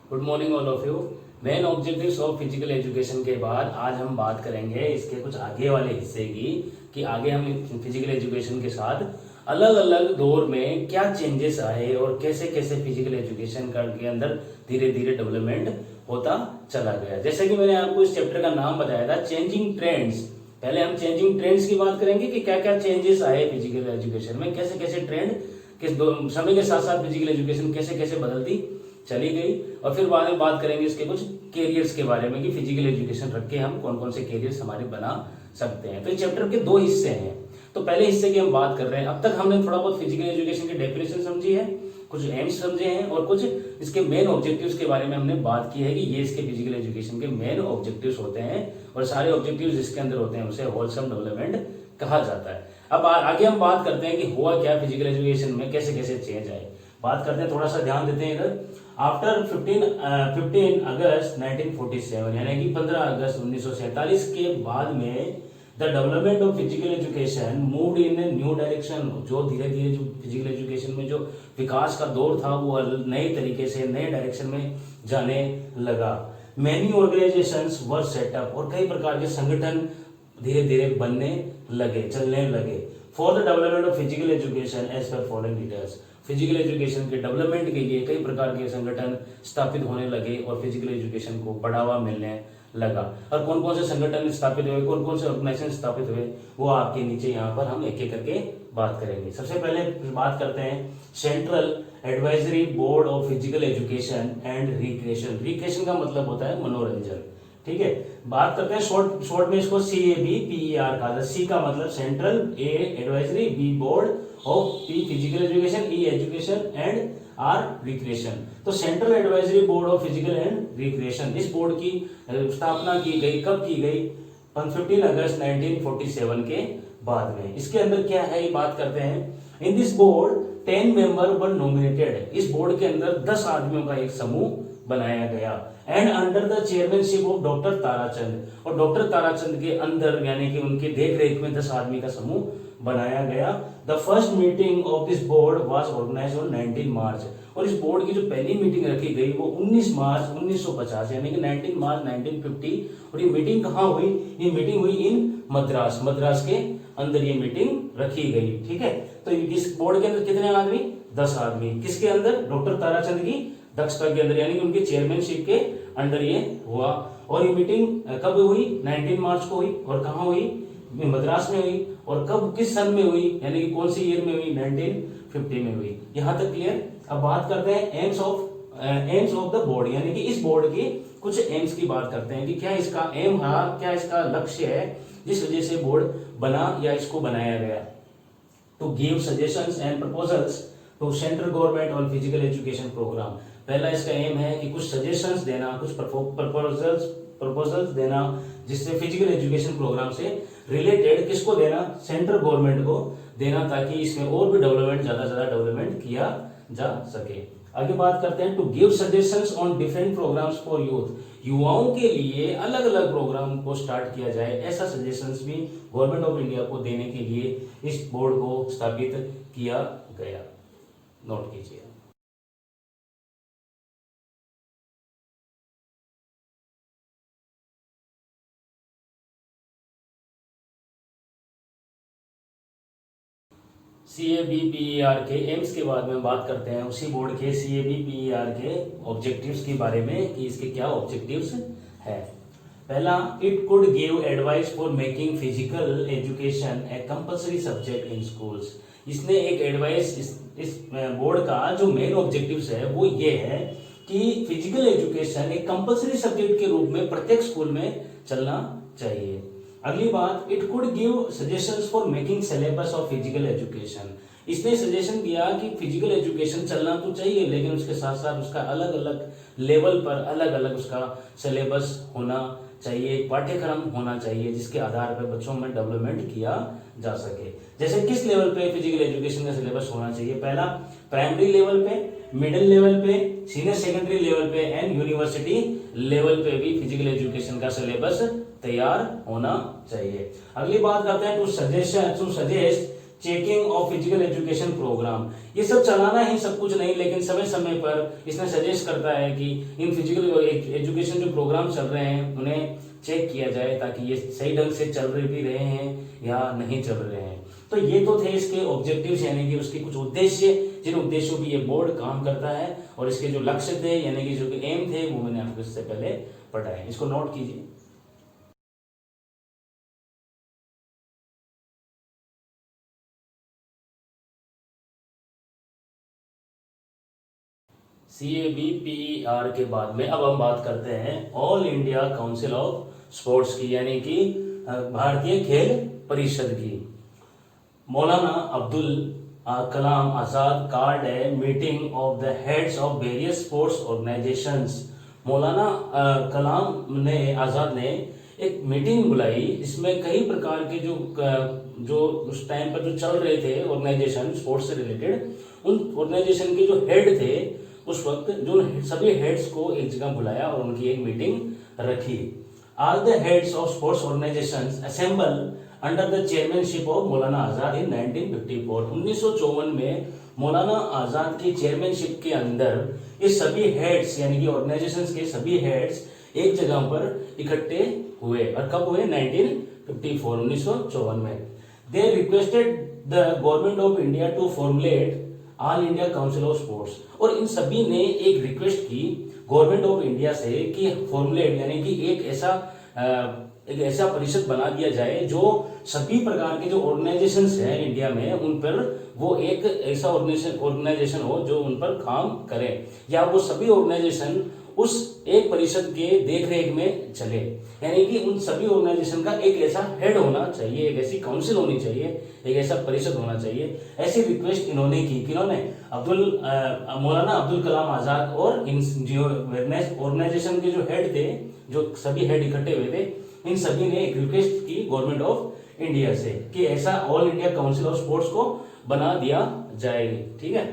Good morning all of you. Main objectives of physical education के बाद आज हम बात करेंगे इसके कुछ आगे वाले हिस्से की, कि आगे हम फिजिकल एजुकेशन के साथ अलग अलग दौर में क्या चेंजेस आए और कैसे कैसे फिजिकल एजुकेशन के अंदर धीरे धीरे डेवलपमेंट होता चला गया। जैसे कि मैंने आपको इस चैप्टर का नाम बताया था, चेंजिंग ट्रेंड्स। पहले हम चेंजिंग ट्रेंड्स की बात करेंगे कि क्या क्या चेंजेस आए फिजिकल एजुकेशन में, कैसे कैसे ट्रेंड समय के साथ साथ फिजिकल एजुकेशन कैसे कैसे बदलती चली गई, और फिर बाद में बात करेंगे इसके कुछ कैरियर्स के बारे में कि फिजिकल एजुकेशन रख के हम कौन कौन से कैरियर्स हमारे बना सकते हैं। तो इस चैप्टर के दो हिस्से हैं। तो पहले हिस्से की हम बात कर रहे हैं। अब तक हमने थोड़ा बहुत फिजिकल एजुकेशन की डेफिनेशन समझी है, कुछ एम्स समझे हैं और कुछ इसके मेन ऑब्जेक्टिव्स के बारे में हमने बात की है कि ये इसके फिजिकल एजुकेशन के मेन ऑब्जेक्टिव्स होते हैं, और सारे ऑब्जेक्टिव्स जिसके अंदर होते हैं उसे होलसम डेवलपमेंट कहा जाता है। अब आगे हम बात करते हैं कि हुआ क्या फिजिकल एजुकेशन में, कैसे कैसे चेंज आए। बात करते हैं, थोड़ा सा ध्यान देते हैं इधर। आफ्टर 15 अगस्त 1947 यानी कि 15 अगस्त 1947 के बाद में the development of physical education moved in a new direction. जो धीरे धीरे जो फिजिकल एजुकेशन में जो विकास का दौर था वो नए तरीके से नए डायरेक्शन में जाने लगा। मैनी ऑर्गेनाइजेशंस वर सेटअप, और कई प्रकार के संगठन धीरे धीरे बनने लगे, चलने लगे। For the development of physical education as per following details. Physical education के डेवलपमेंट के लिए कई प्रकार के संगठन स्थापित होने लगे और फिजिकल एजुकेशन को बढ़ावा मिलने लगा। और कौन कौन से संगठन स्थापित हुए, कौन कौन से ऑर्गेनाइजेशन स्थापित हुए, वो आपके नीचे यहाँ पर हम एक एक करके बात करेंगे। सबसे पहले बात करते हैं central advisory board of physical education and recreation. Recreation का मतलब होता है मनोरंजन, ठीक है। बात करते हैं शॉर्ट में इसको CABPER कहा। सी का मतलब central, A advisory, B board, of P physical education, E education and R recreation. तो central advisory board of physical and recreation, इस बोर्ड की स्थापना की गई, कब की गई? 15 अगस्त 1947 के बाद में। इसके अंदर क्या है ये बात करते हैं। In this board 10 member were nominated. इस बोर्ड के अंदर 10 आदमियों का एक समूह बनाया गया, and under the chairmanship of doctor Tarachand. और डॉक्टर ताराचंद के अंदर यानी कि उनके देख रेख में 10 आदमी का समूह बनाया गया। The first meeting of this board was organised on 19 March. और इस बोर्ड की जो पहली मीटिंग रखी गई वो 19 मार्च 1950 यानी कि 19 मार्च 1950। और ये मीटिंग कहाँ हुई? ये मीटिंग हुई इन मद्रास। मद्रास के अंदर ये मीटिंग रखी गई, ठीक है। तो इस बोर्ड के अंदर कितने आदमी? 10 आदमी। किसके अंदर? डॉक्टर ताराचंद की दक्षता के अंदर, यानी कि उनकी चेयरमैनशिप के अंडर ये हुआ। और ये मीटिंग कब हुई? 19 मार्च को हुई। और कहाँ हुई? मद्रास में हुई। और कब, किस सन में हुई, यानी कि कौन सी ईयर में हुई? 1950 में हुई। यहां तक क्लियर। अब बात करते हैं एम्स ऑफ द बोर्ड, यानी कि इस बोर्ड के कुछ एम्स की बात करते हैं कि क्या इसका एम है, क्या इसका लक्ष्य है जिस वजह से बोर्ड बना या इसको बनाया गया। To give suggestions and proposals to central government on physical education programme. पहला इसका एम है कि कुछ सजेशंस देना, कुछ प्रपोजल्स देना, जिससे फिजिकल एजुकेशन प्रोग्राम से रिलेटेड किसको देना? सेंट्रल गवर्नमेंट को देना, ताकि इसमें और भी डेवलपमेंट, ज्यादा से ज्यादा डेवलपमेंट किया जा सके। आगे बात करते हैं to give suggestions on different programmes for youth. युवाओं के लिए अलग अलग प्रोग्राम को स्टार्ट किया जाए, ऐसा सजेशंस भी गवर्नमेंट ऑफ इंडिया को देने के लिए इस बोर्ड को स्थापित किया गया। नोट कीजिए। CABPER के एम्स के बारे में बात करते हैं। उसी बोर्ड के CABPER के ऑब्जेक्टिव्स के बारे में कि इसके क्या ऑब्जेक्टिव्स है। पहला, it could give advice for making physical education A compulsory subject in schools. इसने एक एडवाइस, इस बोर्ड का जो मेन ऑब्जेक्टिव्स है वो ये है कि फिजिकल एजुकेशन एक कंपल्सरी सब्जेक्ट के रूप में प्रत्येक स्कूल में चलना चाहिए। अगली बात, it could give suggestions for making syllabus of physical education. इसने सजेशन दिया कि फिजिकल एजुकेशन चलना तो चाहिए, लेकिन उसके साथ साथ उसका अलग अलग लेवल पर अलग अलग उसका सिलेबस होना चाहिए, पाठ्यक्रम होना चाहिए, जिसके आधार पर बच्चों में डेवलपमेंट किया जा सके। जैसे किस लेवल पे फिजिकल एजुकेशन का सिलेबस होना चाहिए? पहला, प्राइमरी लेवल पे, मिडिल लेवल पे, सीनियर सेकेंडरी लेवल पे एंड यूनिवर्सिटी लेवल पे भी फिजिकल एजुकेशन का सिलेबस तैयार होना चाहिए। अगली बात करते हैं to suggest checking of physical education programme. ये सब चलाना ही सब कुछ नहीं, लेकिन समय समय पर इसने सजेस्ट करता है कि इन फिजिकल एजुकेशन जो प्रोग्राम चल रहे हैं उन्हें चेक किया जाए ताकि ये सही ढंग से चल रहे भी रहे हैं या नहीं चल रहे हैं। तो ये तो थे इसके ऑब्जेक्टिव्स, यानी कि उसके कुछ उद्देश्य, जिन उद्देश्यों की ये बोर्ड काम करता है, और इसके जो लक्ष्य थे यानी कि जो एम थे वो मैंने आपको इससे पहले पढ़ाए। इसको नोट कीजिए। CABPER के बाद में अब हम बात करते हैं all India council of sports की, यानी कि भारतीय खेल परिषद की। मौलाना अब्दुल कलाम आजाद कार्ड है meeting of the heads of various sports organisations. मौलाना कलाम ने आजाद ने एक मीटिंग बुलाई, इसमें कई प्रकार के जो उस टाइम पर जो चल रहे थे ऑर्गेनाइजेशन स्पोर्ट्स से रिलेटेड, उन ऑर्गेनाइजेशन के जो हेड थे उस वक्त, जो सभी हेड्स को एक जगह बुलाया और उनकी एक मीटिंग रखी। All the heads of sports organisations assemble under the chairmanship of Maulana Azad इन 1954। 1954 में मौलाना आजाद की चेयरमैनशिप के अंदर ये सभी हेड्स यानी कि ऑर्गेनाइजेशंस के सभी हेड्स एक जगह पर इकट्ठे हुए। और कब हुए? 1954, 1954 में। They requested the government of India to formulate all India council of sports. और इन सभी ने एक रिक्वेस्ट की गवर्नमेंट ऑफ इंडिया से कि फॉर्मुलेट यानी कि एक ऐसा परिषद बना दिया जाए जो सभी प्रकार के जो ऑर्गेनाइजेशंस हैं इंडिया में उन पर वो एक ऐसा ऑर्गेनाइजेशन हो जो उन पर काम करे, या वो सभी ऑर्गेनाइजेशन उस एक परिषद के देखरेख में चले। यानी कि उन सभी ऑर्गेनाइजेशन का एक ऐसा हेड होना चाहिए, एक ऐसी काउंसिल होनी चाहिए, एक ऐसा परिषद होना चाहिए। ऐसी रिक्वेस्ट इन्होंने की। किन्होंने? मौलाना अब्दुल कलाम आजाद और इन ऑर्गेनाइजेशन के जो हेड थे, जो सभी हेड इकट्ठे हुए थे, इन सभी ने एक रिक्वेस्ट की गवर्नमेंट ऑफ इंडिया से कि ऐसा all India council of sports को बना दिया जाए। ठीक है।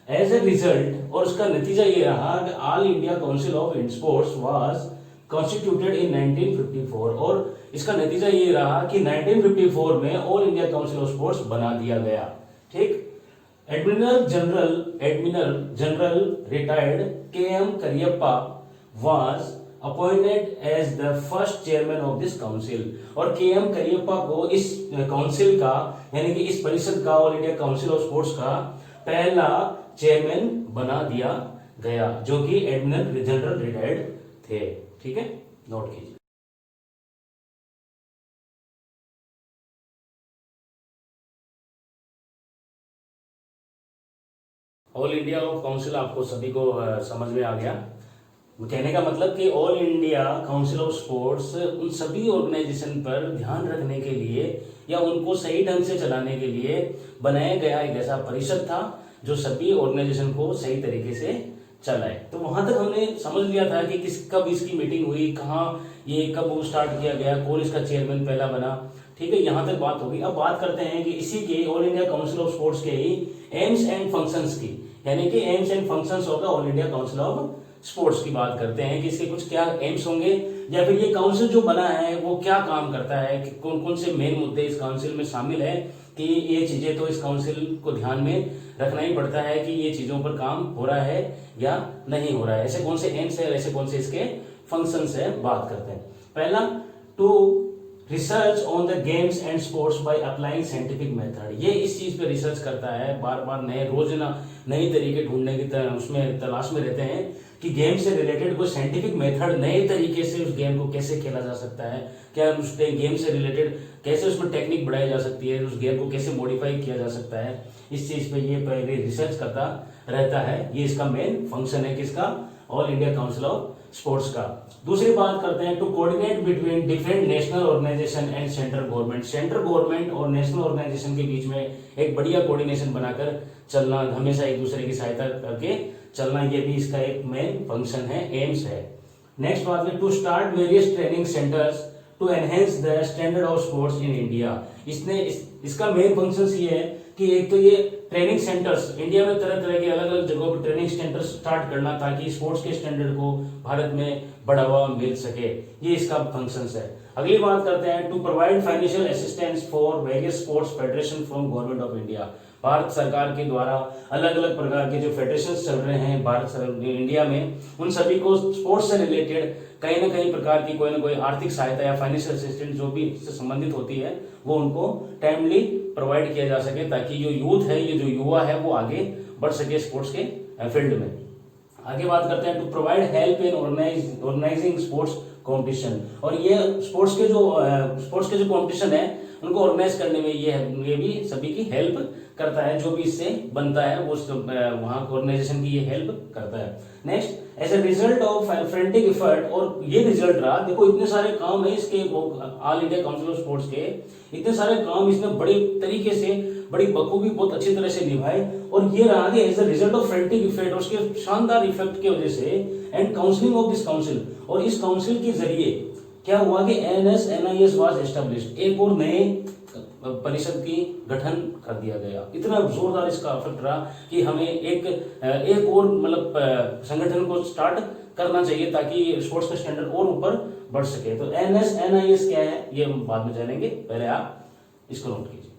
एज ए रिजल्ट, और उसका नतीजा ये रहा कि all India council of sports was constituted in 1954। और इसका नतीजा ये रहा कि 1954 में all India council of sports बना दिया गया। ठीक। Admiral general retired KM Cariappa was appointed as the first chairman of this council. और KM करियप्पा को इस काउंसिल का यानी कि इस परिषद का, all India council of sports का पहला चेयरमैन बना दिया गया, जो कि एडमिरल जनरल रिटायर्ड थे। ठीक है, नोट कीजिए। ऑल इंडिया काउंसिल आपको सभी को समझ में आ गया। कहने का मतलब कि all India council of sports उन सभी ऑर्गेनाइजेशन पर ध्यान रखने के लिए या उनको सही ढंग से चलाने के लिए बनाया गया एक ऐसा परिषद था जो सभी ऑर्गेनाइजेशन को सही तरीके से चलाए। तो वहां तक हमने समझ लिया था कि कब इसकी मीटिंग हुई, कहाँ ये कब स्टार्ट किया गया, कौन इसका चेयरमैन पहला बना। ठीक है, यहां तक बात होगी। अब बात करते हैं कि इसी के all India council of sports के ही एम्स एंड फंक्शंस की, यानी कि एम्स एंड फंक्शंस होगा all India council of sports की बात करते हैं कि इसके कुछ क्या एम्स होंगे, या फिर ये काउंसिल जो बना है वो क्या काम करता है, कि कौन कौन से मेन मुद्दे इस काउंसिल में शामिल है, कि ये चीजें तो इस काउंसिल को ध्यान में रखना ही पड़ता है कि ये चीजों पर काम हो रहा है या नहीं हो रहा है। ऐसे कौन से एम्स है, ऐसे कौन से इसके फंक्शंस है, बात करते हैं। पहला, to research on the games and sports by applying scientific method. ये इस चीज पे रिसर्च करता है, बार बार रोज नए तरीके ढूंढने की उसमें तलाश में रहते हैं कि गेम से रिलेटेड कोई साइंटिफिक मेथड, नए तरीके से उस गेम को कैसे खेला जा सकता है, क्या उस गेम से रिलेटेड कैसे उसमें टेक्निक बढ़ाई जा सकती है, उस गेम को कैसे मॉडिफाई किया जा सकता है। इस चीज पे ये पहले रिसर्च करता रहता है। ये इसका मेन फंक्शन है किसका? All India council of sports का। दूसरी बात करते हैं, to coordinate between different national organisation and central government. Central government और नेशनल ऑर्गेनाइजेशन के बीच में एक बढ़िया कोऑर्डिनेशन बनाकर चलना, हमेशा एक दूसरे की सहायता करके चलना, ये भी इसका एक मेन फंक्शन है, एम्स है। नेक्स्ट बात है, to start various training centres to enhance the standard of sports in India. इसका मेन फंक्शन ये है कि एक तो ये ट्रेनिंग सेंटर्स इंडिया में तरह तरह के अलग अलग जगहों पर ट्रेनिंग सेंटर्स स्टार्ट करना ताकि स्पोर्ट्स के स्टैंडर्ड को भारत में बढ़ावा मिल सके, ये इसका फंक्शंस है। अगली बात करते हैं to provide financial assistance for various sports federation from government of India. Bharat सरकार के द्वारा अलग अलग प्रकार के जो फेडरेशन चल रहे हैं इंडिया में, उन सभी को स्पोर्ट्स से रिलेटेड कहीं ना कहीं प्रकार की कोई ना कोई आर्थिक सहायता या फाइनेंशियल असिस्टेंस जो भी इससे संबंधित होती है वो उनको टाइमली प्रोवाइड किया जा सके ताकि जो यूथ है, ये जो युवा है, वो आगे बढ़ सके स्पोर्ट्स के फील्ड में। आगे बात करते हैं to provide help in organising sports competition. और ये स्पोर्ट्स के जो कंपटीशन है उनको ऑर्गेनाइज करने में ये भी सभी की हेल्प करता है, जो भी इससे बनता है वो वहां ऑर्गेनाइजेशन की ये हेल्प करता है। Next, as a result of frantic effort, और ये रिजल्ट रहा, देखो इतने सारे काम है इसके, all India council of sports के इतने सारे काम इसने बड़े तरीके से, बड़ी बखूबी, बहुत अच्छी तरह से निभाए, और ये रहा कि as a result of frantic effect, उसके शानदार इफेक्ट की वजह से, and counselling of this council, और इस काउंसिल के जरिए क्या हुआ कि NSNIS वाज एस्टेब्लिश्ड, एक और नए परिषद की गठन कर दिया गया। इतना जोरदार इसका इफेक्ट रहा कि हमें एक और मतलब संगठन को स्टार्ट करना चाहिए ताकि स्पोर्ट्स का स्टैंडर्ड और ऊपर बढ़ सके। तो NSNIS क्या है ये हम बाद में जानेंगे, पहले आप इसको नोट कीजिए।